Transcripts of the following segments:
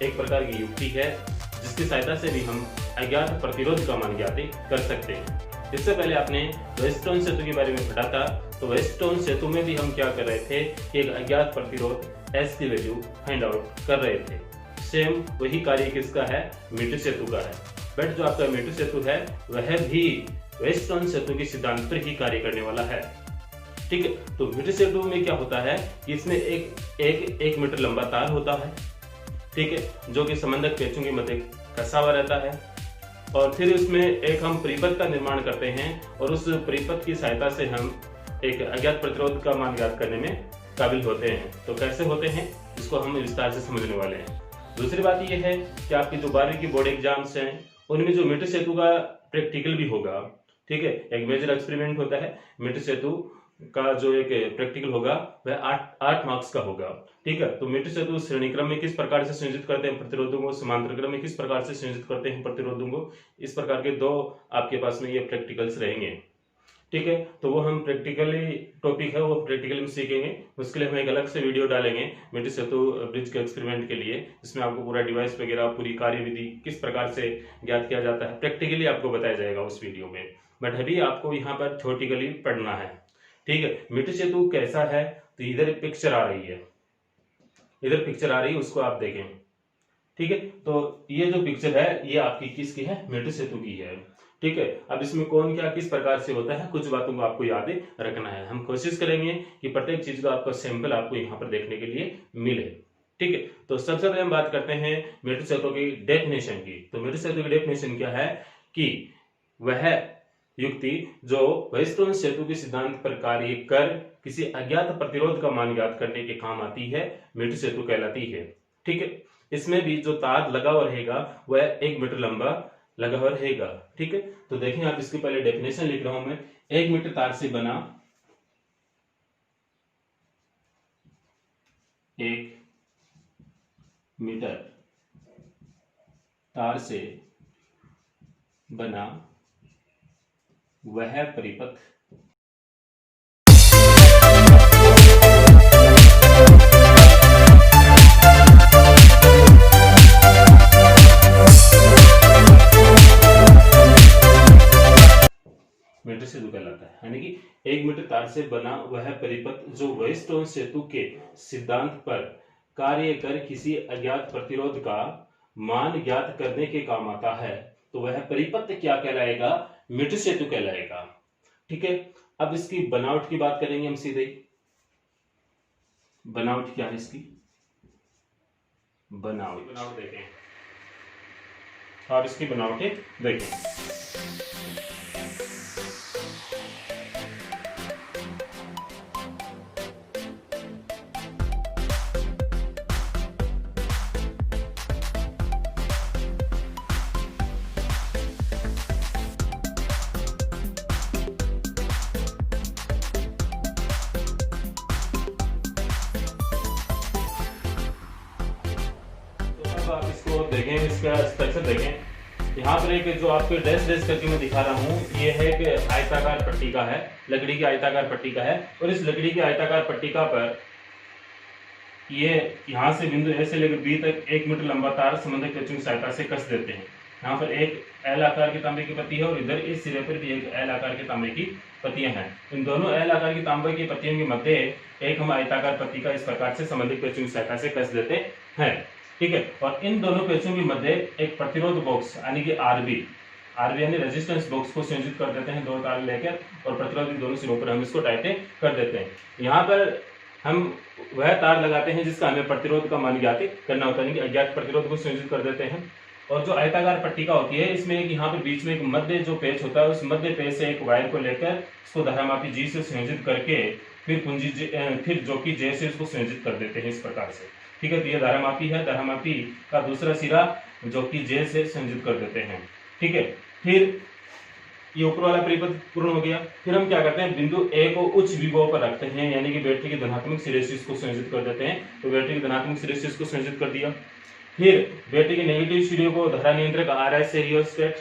एक प्रकार की युक्ति है जिसकी सहायता से भी हम अज्ञात प्रतिरोध का मान ज्ञात कर सकते हैं। इससे पहले आपने वेस्टर्न सेतु के बारे में पढ़ा था, तो वेस्टर्न सेतु में भी हम क्या कर रहे थे कि एक अज्ञात प्रतिरोध एस की वैल्यू फाइंड आउट कर रहे थे। सेम वही कार्य किसका है, मीटर सेतु का है। बट जो आपका मीटर सेतु है वह भी वेस्टर्न सेतु के सिद्धांत पर ही कार्य करने वाला है। ठीक है, तो मीटर सेतु में क्या होता है कि इसमें एक मीटर लंबा तार होता है, ठीक है, जो कि संबंधक पेचों के मध्य कसा हुआ रहता है, और फिर उसमें एक हम परिपथ का निर्माण करते हैं और उस परिपथ की सहायता से हम एक अज्ञात प्रतिरोध का मान ज्ञात करने में काबिल होते हैं। तो कैसे होते हैं इसको हम विस्तार से समझने वाले हैं। दूसरी बात यह है कि आपकी जो 12वीं की बोर्ड एग्जाम्स हैं उनमें जो मीटर सेतु का प्रैक्टिकल भी होगा, ठीक है, एक मेजर एक्सपेरिमेंट होता है मीटर सेतु का, जो एक प्रैक्टिकल होगा वह 8 मार्क्स का होगा। ठीक है, तो मीटर सेतु श्रेणी क्रम में किस प्रकार से संयोजित करते हैं प्रतिरोधों को, समांतर क्रम में किस प्रकार से संयोजित करते हैं प्रतिरोधों को, इस प्रकार के 2 आपके पास में ये प्रैक्टिकल्स रहेंगे। ठीक है, तो वो हम प्रैक्टिकली टॉपिक है वो प्रैक्टिकल में सीखेंगे। उसके लिए हम एक अलग से वीडियो डालेंगे मीटर सेतु ब्रिज के एक्सपेरिमेंट के लिए, इसमें आपको पूरा डिवाइस वगैरह पूरी कार्यविधि किस प्रकार से ज्ञात किया जाता है प्रैक्टिकली आपको बताया जाएगा उस वीडियो में। बट अभी आपको यहाँ पर थ्योरेटिकली पढ़ना है। ठीक है, मीटर सेतु कैसा है, तो इधर पिक्चर आ रही है, इधर पिक्चर आ रही है, उसको आप देखें। ठीक है, तो ये जो पिक्चर है ये आपकी किसकी है, मीटर सेतु की है। ठीक है, अब इसमें कौन क्या किस प्रकार से होता है कुछ बातों को आपको याद रखना है। हम कोशिश करेंगे कि प्रत्येक चीज का आपका सैंपल आपको यहाँ पर देखने के लिए मिले। ठीक है, तो सबसे पहले हम बात करते हैं मीटर सेतु की डेफिनेशन की। तो मीटर सेतु की डेफिनेशन क्या है कि वह युक्ति जो वेस्टर्न सेतु के सिद्धांत पर कार्य कर किसी अज्ञात प्रतिरोध का मान ज्ञात करने के काम आती है, मीटर सेतु कहलाती है। ठीक है, इसमें भी जो तार लगा हुआ रहेगा वह 1 मीटर लंबा लगा हुआ रहेगा। ठीक है, तो देखें आप इसके पहले डेफिनेशन लिख रहा हूं मैं। 1 मीटर तार से बना 1 मीटर तार से बना वह परिपथ मीटर सेतु कहलाता है। यानी कि 1 मीटर तार से बना वह परिपथ जो वेस्टर्न सेतु के सिद्धांत पर कार्य कर किसी अज्ञात प्रतिरोध का मान ज्ञात करने के काम आता है, तो वह परिपथ क्या कहलाएगा, मीटर सेतु कहलाएगा। ठीक है, अब इसकी बनावट की बात करेंगे हम सीधे। बनावट क्या है इसकी, बनावट देखें, और इसकी बनावटें देखें। आप इसको देखें, इसका स्ट्रक्चर देखें। यहाँ पर एक जो आपको डैश करके मैं दिखा रहा हूँ, ये है एक आयताकार पट्टिका है, लकड़ी की आयताकार पट्टिका है, और इस लकड़ी की आयताकार पट्टिका पर ये यहाँ से बिंदु ए से लेकर बी तक 1 मीटर लंबा तार संबंधित पेचों की सहायता से कस देते हैं। यहाँ पर एक एल आकार की तांबे की पत्ती है और इधर इस सिरे पर भी एक एल आकार के तांबे की पत्तियां हैं। इन दोनों एल आकार की तांबे की पत्तियों के मध्य एक हम आयताकार पट्टिका इस प्रकार से संबंधित पेचों की सहायता से कस देते हैं। ठीक है, और इन दोनों पेचों के मध्य एक प्रतिरोध बॉक्स यानी कि आरबी यानी रेजिस्टेंस बॉक्स को संयोजित कर देते हैं 2 तार लेकर, और प्रतिरोध दोनों सिरों पर हम इसको टाइट कर देते हैं। यहाँ पर हम वह तार लगाते हैं जिसका हमें प्रतिरोध का मान ज्ञात करना होता है, यानी कि अज्ञात प्रतिरोध को संयोजित कर देते हैं। और जो आयताकार पट्टिका होती है इसमें एक यहाँ पर बीच में एक मध्य जो पेच होता है, उस मध्य पेच से एक वायर को लेकर उसको धारामापी जी से संयोजित करके फिर जो कि जे से उसको संयोजित कर देते हैं इस प्रकार से। ठीक है, तो ये धारामापी है, धारामापी का दूसरा सिरा जो कि जे से संयोजित कर देते हैं। ठीक है, फिर ये ऊपर वाला परिपथ पूर्ण हो गया। फिर हम क्या करते हैं, बिंदु ए को उच्च विभव पर रखते हैं, यानी कि बैटरी के धनात्मक सिरे से इसको संयोजित कर देते हैं। तो बैटरी के धनात्मक सिरे से इसको संयोजित कर दिया। फिर बैटरी के नेगेटिव सिरे को धारा नियंत्रक आरएस से रियोस्टेट,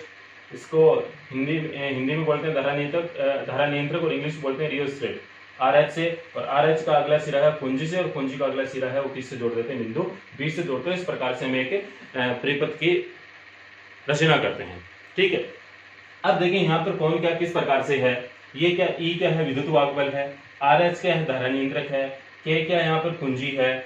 इसको हिंदी में बोलते हैं धारा नियंत्रक और इंग्लिश में बोलते हैं रियोस्टेट। RH से, और RH का अगला सिरा है कुंजी से, और कुंजी का अगला सिरा है वो किससे जोड़ देते हैं, बिंदु B से जोड़ते हैं। इस प्रकार से हम एक परिपथ की रचना करते हैं। ठीक है, अब देखिए यहाँ पर कौन क्या किस प्रकार से है, ये क्या E क्या है, विद्युत वाहक है, RH क्या है, धारा नियंत्रक है, K क्या यहाँ पर कुंजी है,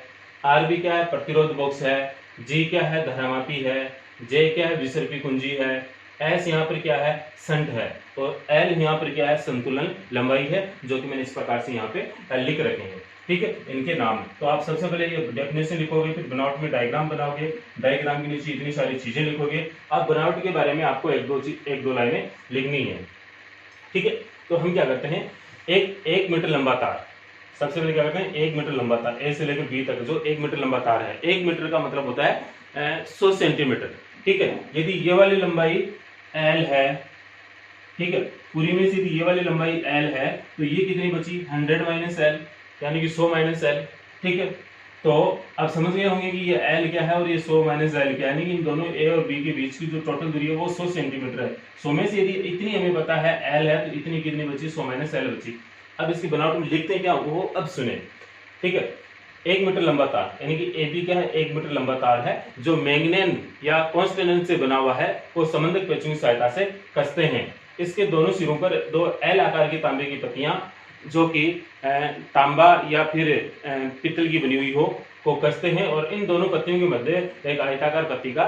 RB क्या है, प्रतिरोध बॉक्स है, G क्या है, धारामापी है, J क्या है, विसर्पी कुंजी है, S यहाँ पर क्या है, संट है, और L यहाँ पर क्या है, संतुलन लंबाई है, जो कि मैंने इस प्रकार से यहाँ पे लिख रखे हैं। ठीक है, इनके नाम। तो आप सबसे पहले ये डेफिनेशन लिखोगे, फिर बनावट में डायग्राम बनाओगे, डायग्राम के नीचे इतनी सारी चीजें लिखोगे। अब बनावट के बारे में आपको एक दो लाइनें लिखनी है। ठीक है, तो हम क्या करते हैं, एक मीटर लंबा तार, सबसे पहले क्या करते हैं, 1 मीटर लंबा तार, ए से लेकर बी तक जो 1 मीटर लंबा तार है, 1 मीटर का मतलब होता है 100 सेंटीमीटर। ठीक है, यदि ये वाली लंबाई एल है, ठीक है, पूरी में से यदि ये वाली लंबाई एल है, तो ये कितनी बची, 100 माइनस एल, यानी कि 100 माइनस एल। ठीक है, तो अब समझ गए होंगे कि ये एल क्या है और ये 100 माइनस एल क्या है, यानी कि इन दोनों ए और बी के बीच की जो टोटल दूरी है वो 100 सेंटीमीटर है। 100 में से यदि इतनी हमें पता है एल है, तो इतनी कितनी बची, 100 माइनस एल बची। अब इसकी बनावट में लिखते हैं क्या, वो अब सुने। ठीक है, 1 मीटर लंबा तार, यानी कि AB क्या है, 1 मीटर लंबा तार है, जो मैंगनीज या कांस्टेंट से बना हुआ है, वो संबंधक पेचों की सहायता से कसते हैं। इसके दोनों सिरों पर 2 एल आकार की तांबे की पत्तियां, जो कि तांबा या फिर पित्तल की बनी हुई हो, को कसते हैं, और इन दोनों पत्तियों के मध्य एक आयताकार पत्ती का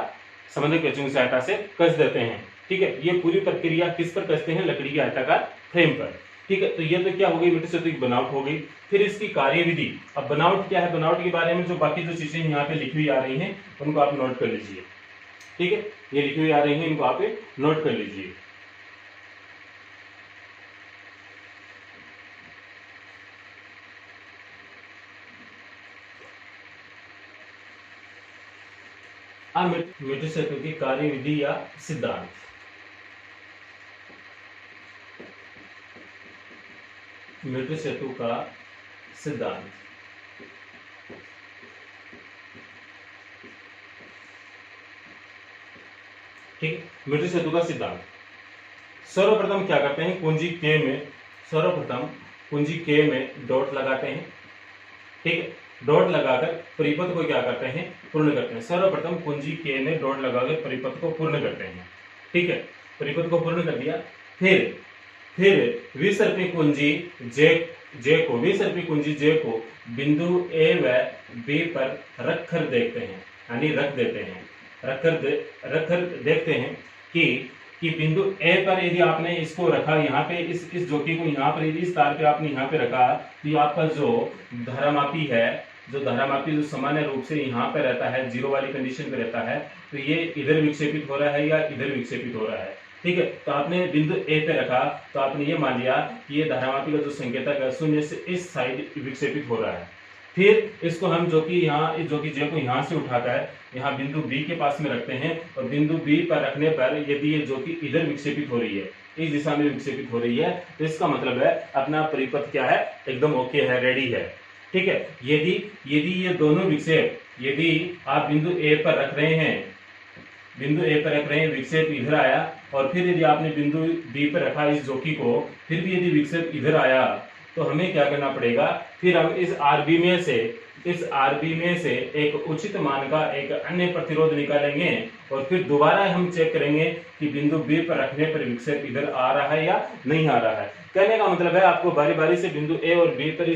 संबंधक पेचों की सहायता से कस देते हैं। ठीक है, ये पूरी प्रक्रिया किस पर कसते हैं, लकड़ी के आयताकार फ्रेम पर। ठीक है, तो ये तो क्या हो गई, मीटर सेतु की बनावट हो गई। फिर इसकी कार्यविधि, अब बनावट क्या है, बनावट के बारे में जो बाकी जो चीजें यहाँ पे लिखी हुई आ रही हैं उनको आप नोट कर लीजिए। ठीक है, ये लिखी हुई आ रही है, इनको आप नोट कर लीजिए। अब मीटर सेतु की कार्यविधि या सिद्धांत। मीटर सेतु का सिद्धांत, ठीक, मीटर सेतु का सिद्धांत। सर्वप्रथम क्या करते हैं, कुंजी K में, सर्वप्रथम कुंजी K में डॉट लगाते हैं। ठीक है, डॉट लगाकर परिपथ को क्या करते हैं, पूर्ण करते हैं। सर्वप्रथम कुंजी K में डॉट लगाकर परिपथ को पूर्ण करते हैं। ठीक है, परिपथ को पूर्ण कर दिया, फिर विसर्पी कुंजी J को बिंदु A व B पर रख कर देखते हैं, यानी रख देते हैं, रख कर देखते हैं कि बिंदु A पर यदि आपने इसको रखा, यहाँ पे इस जोकी को यहाँ पर यदि इस तार पे आपने यहाँ पे रखा, तो ये आपका जो धारामापी है, जो सामान्य रूप से यहाँ पे रहता है, जीरो वाली कंडीशन पे रहता है, तो ये इधर विक्षेपित हो रहा है या इधर विक्षेपित हो रहा है। ठीक है, तो आपने बिंदु A पे रखा, तो आपने ये मान लिया कि ये धारामापी का जो संकेतक है शून्य से इस साइड विक्षेपित हो रहा है। फिर इसको हम जो कि J को यहाँ से उठाकर है, यहाँ बिंदु B के पास में रखते हैं, और बिंदु B पर रखने पर यदि ये जो कि इधर विक्षेपित हो रही है, इस दिशा में विक्षेपित हो रही है, तो इसका मतलब है अपना परिपथ क्या है, एकदम ओके है, रेडी है। ठीक है, यदि ये दोनों विक्षेप, यदि आप बिंदु A पर रख रहे हैं, विक्षेप इधर आया, और फिर यदि आपने बिंदु B पर रखा इस जोकी को, फिर भी यदि विक्षेप इधर आया, तो हमें क्या करना पड़ेगा, फिर हम इस RB में से एक उचित मान का एक अन्य प्रतिरोध निकालेंगे, और फिर दोबारा हम चेक करेंगे कि बिंदु B पर रखने पर विक्षेप इधर आ रहा है या नहीं आ रहा है। कहने का मतलब है आपको बारी बारी से बिंदु A और B पर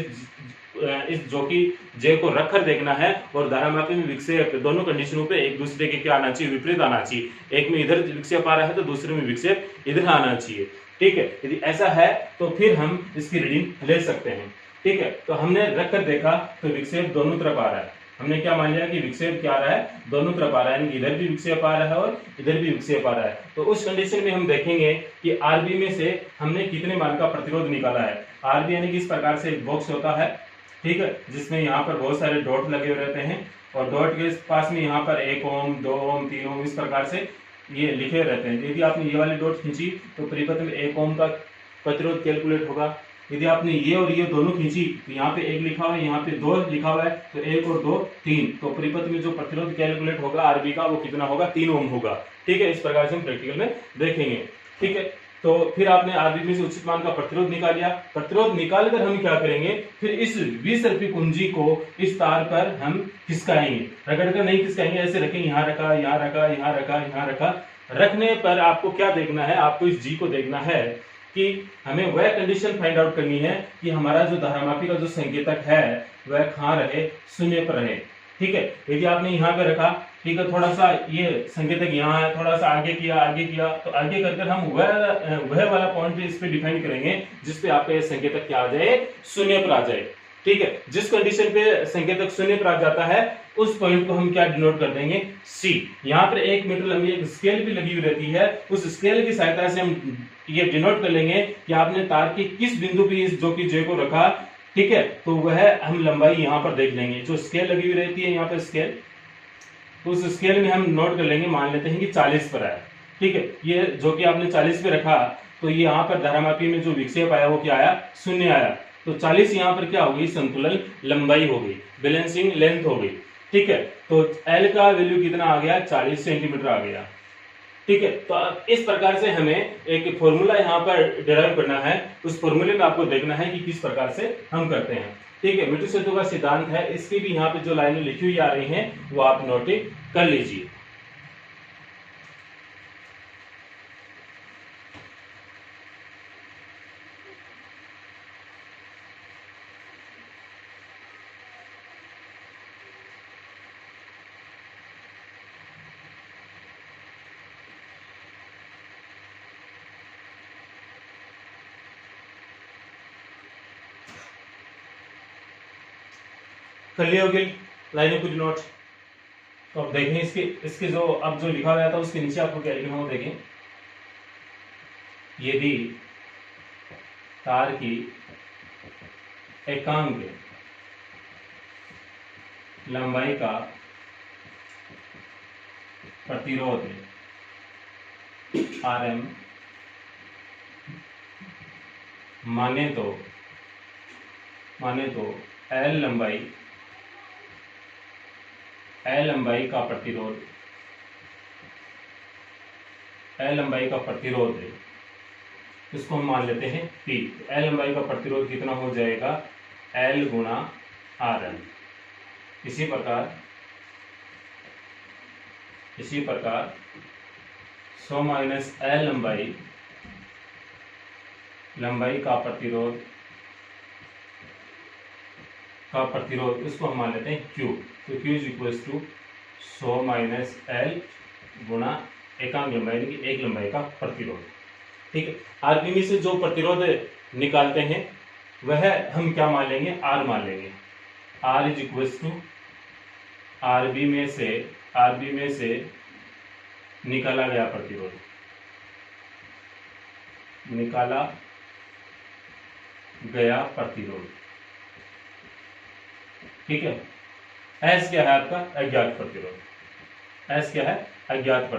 इस जोकी J को रखकर देखना है, और धारामापी में विक्षेप दोनों कंडीशनों पे एक दूसरे के क्या आना चाहिए, विपरीत आना चाहिए। एक में इधर विक्षेप आ रहा है तो दूसरे में विक्षेप इधर आना चाहिए। ठीक है, यदि ऐसा है तो फिर हम इसकी रीडिंग ले सकते हैं। ठीक है, तो हमने रख कर देखा तो विक्षेप दोनों तरफ आ रहा है, हमने क्या मान लिया कि विक्षेप क्या आ रहा है, दोनों तरफ आ रहा है, इधर भी विक्षेप आ रहा है और इधर भी विक्षेप आ रहा है। तो उस कंडीशन में हम देखेंगे कि RB में से हमने कितने मान का प्रतिरोध निकाला है। RB यानी कि इस प्रकार से एक बॉक्स होता है, ठीक है, जिसमें यहाँ पर बहुत सारे डॉट लगे हुए रहते हैं, और डॉट के पास में यहाँ पर 1 ओम 2 ओम 3 ओम इस प्रकार से ये लिखे रहते हैं। यदि आपने ये वाली डॉट खींची तो परिपथ में 1 ओम का प्रतिरोध कैलकुलेट होगा। यदि आपने ये और ये दोनों खींची तो यहाँ पे 1 लिखा हुआ है, यहाँ पे 2 लिखा हुआ है, तो 1 और 2 3, तो परिपथ में जो प्रतिरोध कैलकुलेट होगा RB का वो कितना होगा, 3 ओम होगा। ठीक है, इस प्रकार से हम प्रैक्टिकल में देखेंगे। ठीक है, तो फिर आपने आरबी में से उचित मान का प्रतिरोध निकाल लिया। प्रतिरोध निकालकर हम क्या करेंगे, फिर इस विसर्पी कुंजी को इस तार पर हम खिसकाएंगे, रगड़कर नहीं खिसकाएंगे, ऐसे रखेंगे, यहाँ रखा, यहाँ रखा, यहाँ रखा, यहाँ रखा। रखने पर आपको क्या देखना है, आपको इस जी को देखना है कि हमें वह कंडीशन फाइंड आउट करनी है कि हमारा जो धारामापी का जो संकेतक है वह कहाँ रहे, शून्य पर रहे। ठीक है, यदि आपने यहाँ पे रखा, ठीक है, थोड़ा सा ये संकेतक यहाँ है, थोड़ा सा आगे किया, तो आगे कर हम वह वाला पॉइंट इस पे डिफाइन करेंगे जिसपे आपका ये संकेतक क्या आ जाए, शून्य पर आ जाए। ठीक है, जिस कंडीशन पे संकेतक शून्य पर आ जाता है उस पॉइंट को हम क्या डिनोट कर देंगे, सी। यहाँ पर 1 मीटर लंबी एक स्केल भी लगी हुई रहती है, उस स्केल की सहायता से हम ये डिनोट कर लेंगे कि आपने तार के किस बिंदु पे इस जो कि जे को रखा। ठीक है, तो वह हम लंबाई यहाँ पर देख लेंगे, जो स्केल लगी हुई रहती है यहाँ पे स्केल, तो उस स्केल में हम नोट कर लेंगे, मान लेते हैं कि 40 पर आया। ठीक है, ये जो कि आपने 40 पे रखा, तो ये यहाँ पर धारामापी में जो विक्षेप आया वो क्या आया, शून्य आया। तो 40 यहाँ पर क्या हो गई, संतुलन लंबाई हो गई, बैलेंसिंग लेंथ हो गई। ठीक है, तो एल का वैल्यू कितना आ गया, 40 सेंटीमीटर आ गया। ठीक है, तो इस प्रकार से हमें एक फॉर्मूला यहाँ पर डिराइव करना है, उस फॉर्मूले में आपको देखना है कि किस प्रकार से हम करते हैं। ठीक है, मीटर सेतु का सिद्धांत है, इसकी भी यहाँ पे जो लाइनें लिखी हुई आ रही हैं वो आप नोट कर लीजिए। कर लिए होगी लाइनें कुछ नोट। तो अब देखें इसके जो अब जो लिखा गया था उसके नीचे आपको क्या लिखना हो, देखें, यदि तार की एकांक लंबाई का प्रतिरोध RM माने तो L लंबाई का प्रतिरोध है, इसको हम मान लेते हैं P। L लंबाई का प्रतिरोध कितना हो जाएगा, L गुणा RM। इसी प्रकार 100 माइनस L लंबाई का प्रतिरोध इसको हम मान लेते हैं Q। तो Q is equals to 100 minus L गुणा एकांक लंबाई की एक लंबाई का प्रतिरोध। ठीक है, आरबी में से जो प्रतिरोध निकालते हैं वह हम क्या मान लेंगे, R मान लेंगे। R is equals to RB में से निकाला गया प्रतिरोध। ठीक है, S क्या है आपका, अज्ञात प्रतिरोध। S क्या है, अज्ञात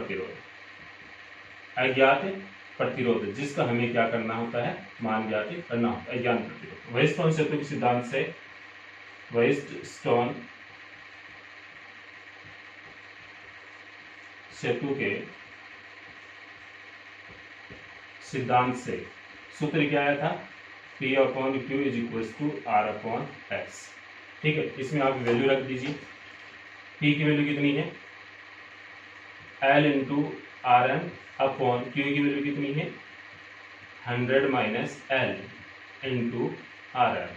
प्रतिरोध जिसका हमें क्या करना होता है, मान ज्ञात करना होता है, अज्ञात प्रतिरोध। वेस्टर्न सेतु के सिद्धांत से वेस्टर्न सेतु के सिद्धांत से सूत्र क्या आया था, P/Q is equals to R/S। ठीक है, इसमें आप वैल्यू रख दीजिए। P की वैल्यू कितनी है, L into RM upon Q की वैल्यू कितनी है, 100 minus L into RM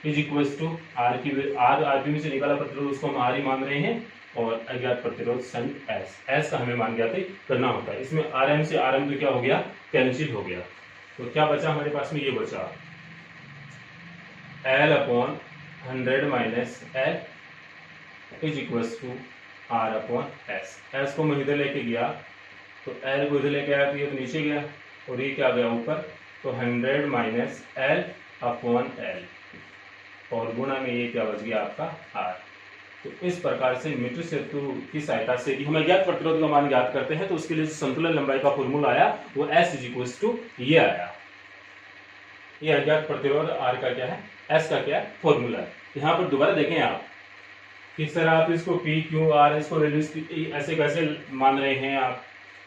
is equals to RB में से निकाला प्रतिरोध उसको हम R ही मान रहे हैं, और अज्ञात प्रतिरोध सन S का हमें मान ज्ञात करना होता है। इसमें RM से RM तो क्या हो गया, कैंसिल हो गया। तो क्या बचा हमारे पास में, ये बचा L upon 100 minus L is equals to R/S। S को मैं इधर लेके गया तो L को इधर लेके आया तो ये तो नीचे गया, और ये क्या गया ऊपर, तो 100 माइनस L अपॉन L, और गुणा में ये क्या बच गया आपका R। तो इस प्रकार से मीटर सेतु की सहायता से भी हम अज्ञात प्रतिरोध का मान ज्ञात करते हैं। तो उसके लिए जो संतुलन लंबाई का फॉर्मूला आया वो S इज इक्वल्स टू ये आया। ये अज्ञात प्रतिरोध R का क्या है, S का क्या फॉर्मूला है। यहाँ पर दोबारा देखें आप किस तरह आप इसको P Q R इसको वैल्यूज ऐसे कैसे मान रहे हैं आप।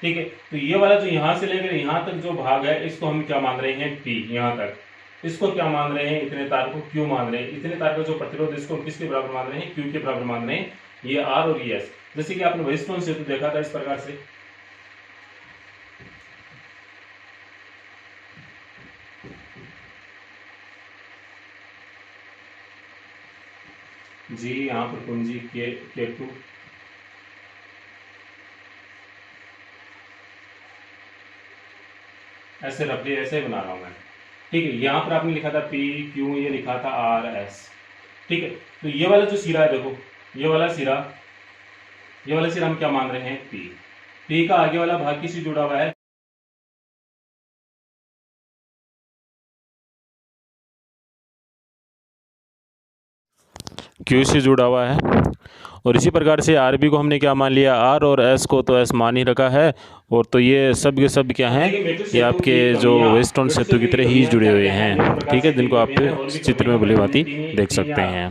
ठीक है। तो ये वाला जो यहाँ से लेकर यहाँ तक जो भाग है इसको हम क्या मान रहे हैं, P। यहाँ तक इसको क्या मान रहे हैं, इतने तार को Q मान रहे हैं। इतने तार का जो प्रतिरोध इसको किसके बराबर मान रहे हैं, Q के बराबर मान रहे हैं। ये R और ये S, जैसे कि आपने व्हीटस्टोन सेतु देखा था इस प्रकार से। जी यहाँ पर कुंजी K2, ऐसे रफली ऐसे बना रहा हूं मैं, ठीक है। यहाँ पर आपने लिखा था P Q, ये लिखा था R S, ठीक है। तो ये वाला जो सिरा है देखो, ये वाला सिरा हम क्या मान रहे हैं, P का आगे वाला भाग किससे जुड़ा हुआ है, Q से जुड़ा हुआ है। और इसी प्रकार से RB को हमने क्या मान लिया, R, और S को तो S मान ही रखा है। और तो ये सब के सब क्या हैं, ये आपके जो व्हीटस्टोन सेतु की तरह ही जुड़े हुए हैं, ठीक है, जिनको आप चित्र में भली भांति देख सकते हैं।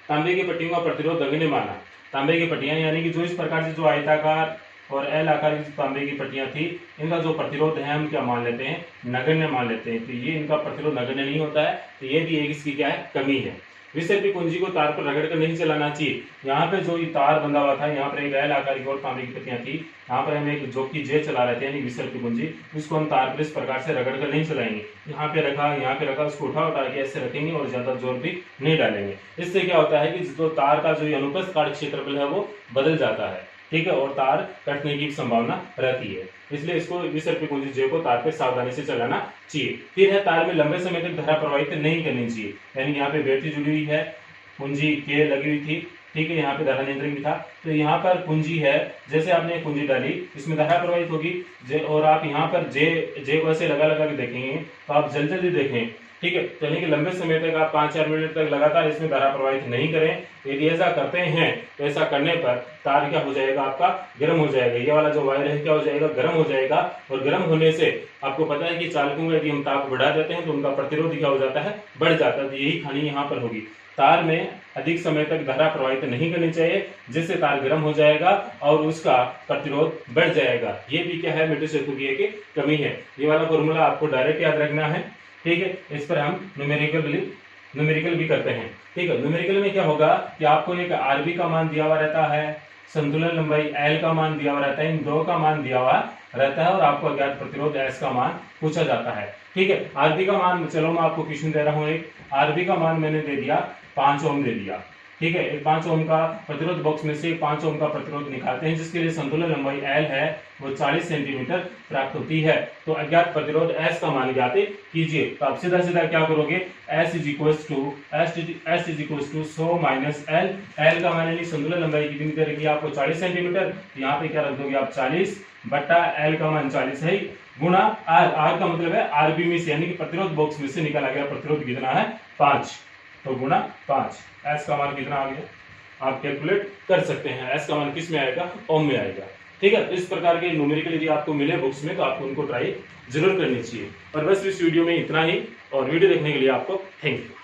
तांबे की पट्टियों का प्रतिरोध नगण्य माना। तांबे की पट्टियां यानी कि जो इस प्रकार से जो आयताकार और एल आकार की तांबे की पट्टियां थी, इनका जो प्रतिरोध है हम क्या मान लेते हैं, नगण्य मान लेते हैं। तो ये इनका प्रतिरोध नगण्य नहीं होता है, तो ये भी एक इसकी क्या है, कमी है। विसर्पी कुंजी को तार पर रगड़ कर नहीं चलाना चाहिए। यहाँ पे जो ये तार बंधा हुआ था, यहाँ पर एक एल आकार की और तांबे की पट्टियां थी, यहाँ पर हम एक जो कि जे चला रहे थे यानी विसर्पी कुंजी, इसको हम तार पर इस प्रकार से रगड़ कर नहीं चलाएंगे। यहाँ पे रखा उसको उठा के ऐसे रखेंगे और ज्यादा जोर भी नहीं डालेंगे। इससे क्या होता है कि जो तार का जो अनुप्रस्थ काट क्षेत्रफल है वो बदल जाता है, ठीक है, और तार कटने की संभावना रहती है। इसलिए इसको विसर्पी कुंजी जे को तार पे सावधानी से चलाना चाहिए। फिर है तार में लंबे समय तक धारा प्रवाहित नहीं करनी चाहिए, यानी यहाँ पे बैटरी जुड़ी हुई है, कुंजी के लगी हुई थी, ठीक है, यहाँ पे धारा नियंत्रण भी था। तो यहाँ पर कुंजी है, जैसे आपने कुंजी डाली इसमें धारा प्रवाहित होगी, और आप यहाँ पर जे को ऐसे लगा के देखेंगे तो आप जल्दी देखें, ठीक है। तो यानी कि लंबे समय तक आप 5-4 मिनट तक लगातार इसमें धारा प्रवाहित नहीं करें। यदि ऐसा करते हैं तो ऐसा करने पर तार क्या हो जाएगा, आपका गर्म हो जाएगा। ये वाला जो वायर है क्या हो जाएगा, गर्म हो जाएगा। और गर्म होने से आपको पता है कि चालकों का यदि हम ताप बढ़ा देते हैं तो उनका प्रतिरोध क्या हो जाता है, बढ़ जाता है। तो यही खानी यहाँ पर होगी, तार में अधिक समय तक धारा प्रवाहित नहीं करनी चाहिए, जिससे तार गर्म हो जाएगा और उसका प्रतिरोध बढ़ जाएगा। ये भी क्या है, मेटल सेतु की एक कमी है। ये वाला फॉर्मूला आपको डायरेक्ट याद रखना है, ठीक है। इस पर हम न्यूमेरिकल भी करते हैं, ठीक है। न्यूमेरिकल में क्या होगा कि आपको एक आरबी का मान दिया हुआ रहता है, संतुलन लंबाई एल का मान दिया हुआ रहता है, इन दो का मान दिया हुआ रहता है, और आपको अज्ञात प्रतिरोध एस का मान पूछा जाता है, ठीक है। आरबी का मान, चलो मैं आपको क्वेश्चन दे रहा हूँ एक। आरबी का मान मैंने दे दिया 5 ओम दे दिया, ठीक है। 5 ओम का प्रतिरोध बॉक्स में से 5 ओम का प्रतिरोध निकालते हैं, जिसके लिए संतुलन लंबाई एल है वो 40 सेंटीमीटर प्राप्त होती है। तो अज्ञात प्रतिरोध एस का मान ज्ञात कीजिए। तो आप सीधा क्या करोगे, S is equals to 100 minus L. L का मान यानी संतुलन लंबाई कितनी दे रखी है आपको, 40 सेंटीमीटर। यहाँ पे क्या रख दोगे आप, 40 बट्टा एल का मान 40 है, गुणा आर का मतलब है आरबी में से, यानी कि प्रतिरोध बॉक्स में से निकाला गया प्रतिरोध कितना है, 5, तो गुणा 5। एस का मान कितना आ गया, आप कैलकुलेट कर सकते हैं। एस का मान किस में आएगा, ओम में आएगा, ठीक है। तो इस प्रकार के न्यूमेरिकल यदि आपको मिले बुक्स में तो आपको उनको ट्राई जरूर करनी चाहिए। और बस इस वीडियो में इतना ही, और वीडियो देखने के लिए आपको थैंक यू।